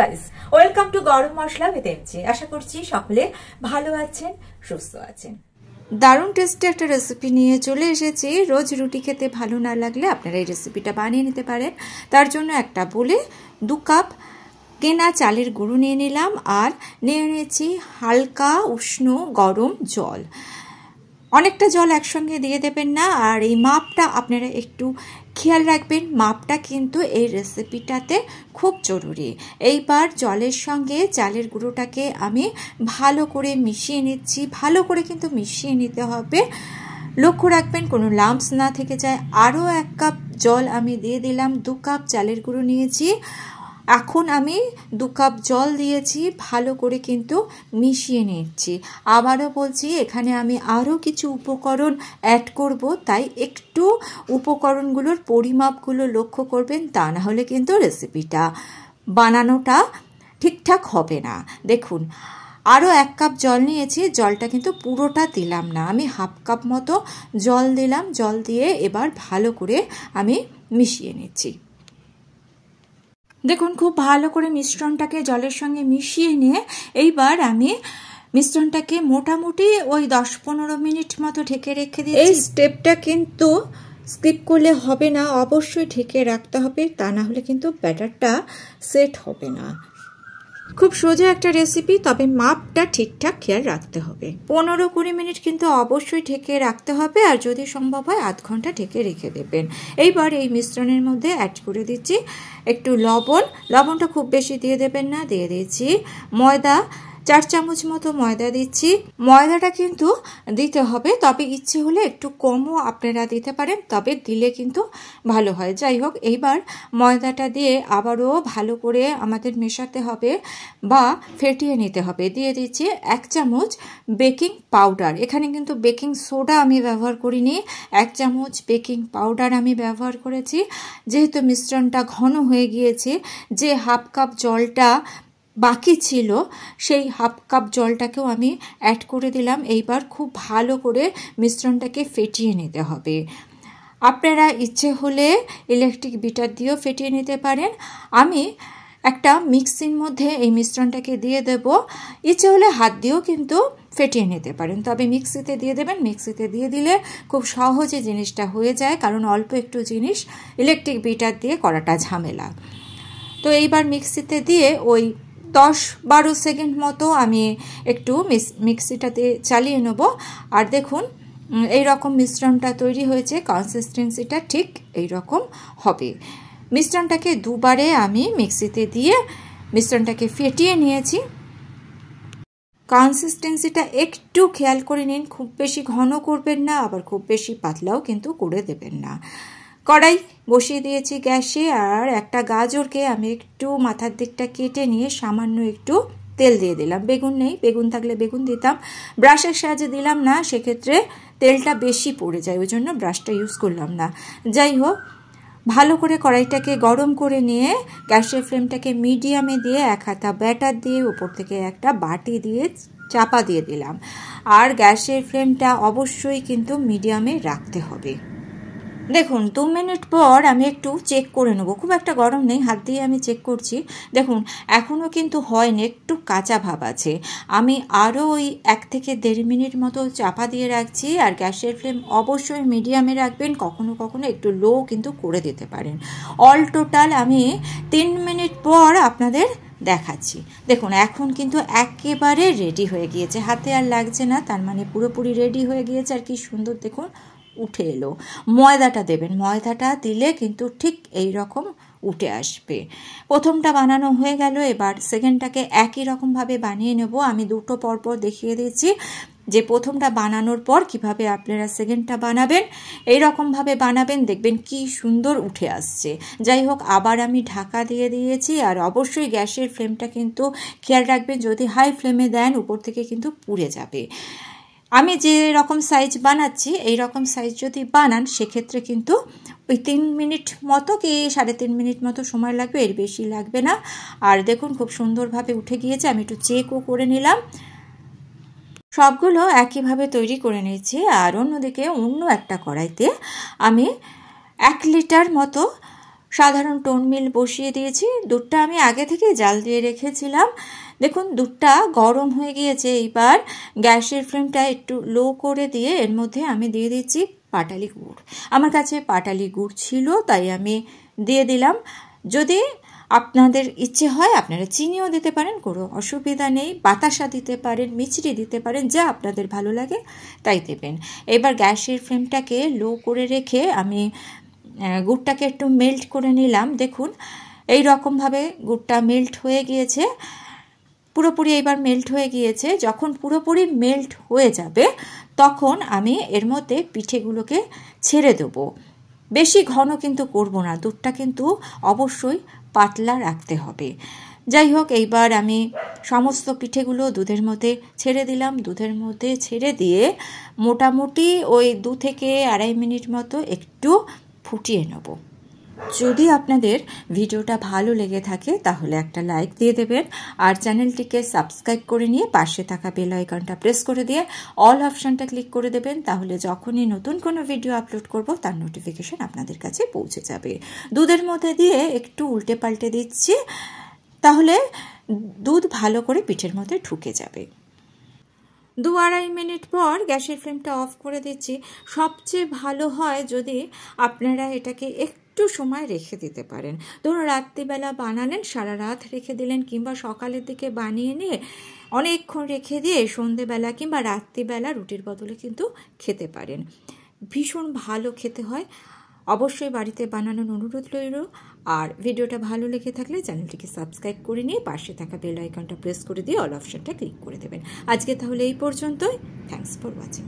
Guys, welcome to গরম মশলা with MG. আশা করছি সকলে ভালো আছেন, সুস্থ আছেন। দারুণ টেস্টি একটা রেসিপি নিয়ে চলে এসেছি। রোজ রুটি খেতে ভালো না লাগলে আপনারা এই রেসিপিটা বানিয়ে নিতে পারেন। তার জন্য একটা বলে 2 কাপ কেনা চালের গুঁড়ো নিয়ে নিলাম আর নিয়ে নিয়েছি হালকা উষ্ণ গরম জল। অনেকটা জল একসঙ্গে দিয়ে দেবেন না, আর এই মাপটা আপনারা একটু খেয়াল রাখবেন। মাপটা কিন্তু এই রেসিপিটাতে খুব জরুরি। এইবার জলের সঙ্গে চালের গুঁড়োটাকে আমি ভালো করে মিশিয়ে নিচ্ছি। ভালো করে কিন্তু মিশিয়ে নিতে হবে, লক্ষ্য রাখবেন কোনো লাম্পস না থেকে যায়। আরও 1 কাপ জল আমি দিয়ে দিলাম। 2 কাপ চালের গুঁড়ো নিয়েছি, এখন আমি 2 কাপ জল দিয়েছি, ভালো করে কিন্তু মিশিয়ে নিচ্ছি। আবারও বলছি, এখানে আমি আরও কিছু উপকরণ অ্যাড করব, তাই একটু উপকরণগুলোর পরিমাপগুলো লক্ষ্য করবেন, তা না হলে কিন্তু রেসিপিটা বানানোটা ঠিকঠাক হবে না। দেখুন, আরও 1 কাপ জল নিয়েছি, জলটা কিন্তু পুরোটা দিলাম না, আমি হাফ কাপ মতো জল দিলাম। জল দিয়ে এবার ভালো করে আমি মিশিয়ে নিচ্ছি। দেখুন, খুব ভালো করে মিশ্রণটাকে জলের সঙ্গে মিশিয়ে নিয়ে এইবার আমি মিশ্রণটাকে মোটামুটি ওই 10-15 মিনিট মতো ঢেকে রেখে দিয়েছি। এই স্টেপটা কিন্তু স্কিপ করলে হবে না, অবশ্যই ঢেকে রাখতে হবে, তা না হলে কিন্তু ব্যাটারটা সেট হবে না। খুব সোজা একটা রেসিপি, তবে মাপটা ঠিকঠাক খেয়াল রাখতে হবে। 15-20 মিনিট কিন্তু অবশ্যই ঢেকে রাখতে হবে, আর যদি সম্ভব হয় আধ ঘন্টা ঢেকে রেখে দেবেন। এইবার এই মিশ্রণের মধ্যে অ্যাড করে দিচ্ছি একটু লবণ। লবণটা খুব বেশি দিয়ে দেবেন না। দিয়ে দিচ্ছি ময়দা, 4 চামচ মতো ময়দা দিচ্ছি। ময়দাটা কিন্তু দিতে হবে, তবে ইচ্ছে হলে একটু কমও আপনারা দিতে পারেন, তবে দিলে কিন্তু ভালো হয়। যাই হোক, এইবার ময়দাটা দিয়ে আবারও ভালো করে আমাদের মেশাতে হবে বা ফেটিয়ে নিতে হবে। দিয়ে দিচ্ছি 1 চামচ বেকিং পাউডার। এখানে কিন্তু বেকিং সোডা আমি ব্যবহার করিনি, 1 চামচ বেকিং পাউডার আমি ব্যবহার করেছি। যেহেতু মিশ্রণটা ঘন হয়ে গিয়েছে, যে হাফ কাপ জলটা বাকি ছিল সেই হাফ কাপ জলটাকেও আমি অ্যাড করে দিলাম। এইবার খুব ভালো করে মিশ্রণটাকে ফেটিয়ে নিতে হবে। আপনারা ইচ্ছে হলে ইলেকট্রিক বিটার দিয়েও ফেটিয়ে নিতে পারেন। আমি একটা মিক্সির মধ্যে এই মিশ্রণটাকে দিয়ে দেব, ইচ্ছে হলে হাত দিয়েও কিন্তু ফেটিয়ে নিতে পারেন, তবে মিক্সিতে দিয়ে দেবেন। মিক্সিতে দিয়ে দিলে খুব সহজে জিনিসটা হয়ে যায়, কারণ অল্প একটু জিনিস ইলেকট্রিক বিটার দিয়ে করাটা ঝামেলা। তো এইবার মিক্সিতে দিয়ে ওই 10-12 সেকেন্ড মতো আমি একটু মিক্সিটাতে চালিয়ে নেব। আর দেখুন, এই রকম মিশ্রণটা তৈরি হয়েছে। কনসিস্টেন্সিটা ঠিক এই রকম হবে। মিশ্রণটাকে 2 বারে আমি মিক্সিতে দিয়ে মিশ্রণটাকে ফেটিয়ে নিয়েছি। কনসিস্টেন্সিটা একটু খেয়াল করে নিন, খুব বেশি ঘন করবেন না, আবার খুব বেশি পাতলাও কিন্তু করে দেবেন না। কড়াই বসিয়ে দিয়েছি গ্যাসে, আর একটা গাজরকে আমি একটু মাথার দিকটা কেটে নিয়ে সামান্য একটু তেল দিয়ে দিলাম। বেগুন নেই, বেগুন থাকলে বেগুন দিতাম, ব্রাশের সাহায্যে দিলাম না, সেক্ষেত্রে তেলটা বেশি পড়ে যায়, ওই জন্য ব্রাশটা ইউজ করলাম না। যাই হোক, ভালো করে কড়াইটাকে গরম করে নিয়ে গ্যাসের ফ্লেমটাকে মিডিয়ামে দিয়ে 1 হাতা ব্যাটার দিয়ে উপর থেকে একটা বাটি দিয়ে চাপা দিয়ে দিলাম। আর গ্যাসের ফ্লেমটা অবশ্যই কিন্তু মিডিয়ামে রাখতে হবে। দেখুন, 2 মিনিট পর আমি একটু চেক করে নেব। খুব একটা গরম নেই, হাত দিয়ে আমি চেক করছি। দেখুন, এখনও কিন্তু হয়নি, একটু কাঁচা ভাব আছে। আমি আরও ওই 1 থেকে 1.5 মিনিট মতো চাপা দিয়ে রাখছি। আর গ্যাসের ফ্লেম অবশ্যই মিডিয়ামে রাখবেন, কখনো কখনো একটু লো কিন্তু করে দিতে পারেন। অল টোটাল আমি 3 মিনিট পর আপনাদের দেখাচ্ছি। দেখুন, এখন কিন্তু একেবারে রেডি হয়ে গিয়েছে, হাতে আর লাগছে না, তার মানে পুরোপুরি রেডি হয়ে গিয়েছে। আর কি সুন্দর দেখুন উঠে এলো। ময়দাটা দেবেন, ময়দাটা দিলে কিন্তু ঠিক এই রকম উঠে আসবে। প্রথমটা বানানো হয়ে গেল, এবার সেকেন্ডটাকে একই রকমভাবে বানিয়ে নেব। আমি দুটো পরপর দেখিয়ে দিচ্ছি যে প্রথমটা বানানোর পর কিভাবে আপনারা সেকেন্ডটা বানাবেন। এই রকমভাবে বানাবেন, দেখবেন কি সুন্দর উঠে আসছে। যাই হোক, আবার আমি ঢাকা দিয়ে দিয়েছি। আর অবশ্যই গ্যাসের ফ্লেমটা কিন্তু খেয়াল রাখবেন, যদি হাই ফ্লেমে দেন উপর থেকে কিন্তু পুড়ে যাবে। আমি যে রকম সাইজ বানাচ্ছি, এই রকম সাইজ যদি বানান সেক্ষেত্রে কিন্তু ওই 3 মিনিট মতো কি 3.5 মিনিট মতো সময় লাগবে, এর বেশি লাগবে না। আর দেখুন, খুব সুন্দরভাবে উঠে গিয়েছে। আমি একটু চেকও করে নিলাম। সবগুলো একইভাবে তৈরি করে নিয়েছি। আর অন্যদিকে অন্য একটা কড়াইতে আমি 1 লিটার মতো সাধারণ টোন মিল বসিয়ে দিয়েছি। দুধটা আমি আগে থেকে জাল দিয়ে রেখেছিলাম। দেখুন দুধটা গরম হয়ে গিয়েছে। এইবার গ্যাসের ফ্লেমটা একটু লো করে দিয়ে এর মধ্যে আমি দিয়ে দিচ্ছি পাটালি গুড়। আমার কাছে পাটালি গুড় ছিল তাই আমি দিয়ে দিলাম। যদি আপনাদের ইচ্ছে হয় আপনারা চিনিও দিতে পারেন, কোনো অসুবিধা নেই। বাতাসা দিতে পারেন, মিছরি দিতে পারেন, যা আপনাদের ভালো লাগে তাই দেবেন। এবার গ্যাসের ফ্লেমটাকে লো করে রেখে আমি গুড়টাকে একটু মেল্ট করে নিলাম। দেখুন এই রকমভাবে গুড়টা মেল্ট হয়ে গিয়েছে, পুরোপুরি এবার মেল্ট হয়ে গিয়েছে। যখন পুরোপুরি মেল্ট হয়ে যাবে তখন আমি এর মধ্যে পিঠেগুলোকে ছেড়ে দেবো। বেশি ঘন কিন্তু করব না, দুধটা কিন্তু অবশ্যই পাতলা রাখতে হবে। যাই হোক, এইবার আমি সমস্ত পিঠেগুলো দুধের মধ্যে ছেড়ে দিলাম। দুধের মধ্যে ছেড়ে দিয়ে মোটামুটি ওই 2 থেকে 2.5 মিনিট মতো একটু ফুটিয়ে নেব। যদি আপনাদের ভিডিওটা ভালো লেগে থাকে তাহলে একটা লাইক দিয়ে দেবেন, আর চ্যানেলটিকে সাবস্ক্রাইব করে নিয়ে পাশে থাকা বেল আইকনটা প্রেস করে দিয়ে অল অপশানটা ক্লিক করে দেবেন। তাহলে যখনই নতুন কোনো ভিডিও আপলোড করব তার নোটিফিকেশন আপনাদের কাছে পৌঁছে যাবে। দুধের মধ্যে দিয়ে একটু উল্টে পাল্টে দিচ্ছি, তাহলে দুধ ভালো করে পিঠের মধ্যে ঢুকে যাবে। 2-2.5 মিনিট পর গ্যাসের ফ্লেমটা অফ করে দিচ্ছি। সবচেয়ে ভালো হয় যদি আপনারা এটাকে একটু সময় রেখে দিতে পারেন। ধরুন রাত্রিবেলা বানালেন, সারা রাত রেখে দিলেন, কিংবা সকালের দিকে বানিয়ে নিয়ে অনেকক্ষণ রেখে দিয়ে সন্ধেবেলা কিংবা রাত্রিবেলা রুটির বদলে কিন্তু খেতে পারেন। ভীষণ ভালো খেতে হয়। অবশ্যই বাড়িতে বানানোর অনুরোধ রইল। আর ভিডিওটা ভালো লেগে থাকলে চ্যানেলটিকে সাবস্ক্রাইব করে নিয়ে পাশে থাকা বেল আইকনটা প্রেস করে দিয়ে অল অপশনটা ক্লিক করে দেবেন। আজকে তাহলে এই পর্যন্তই। Thanks for watching.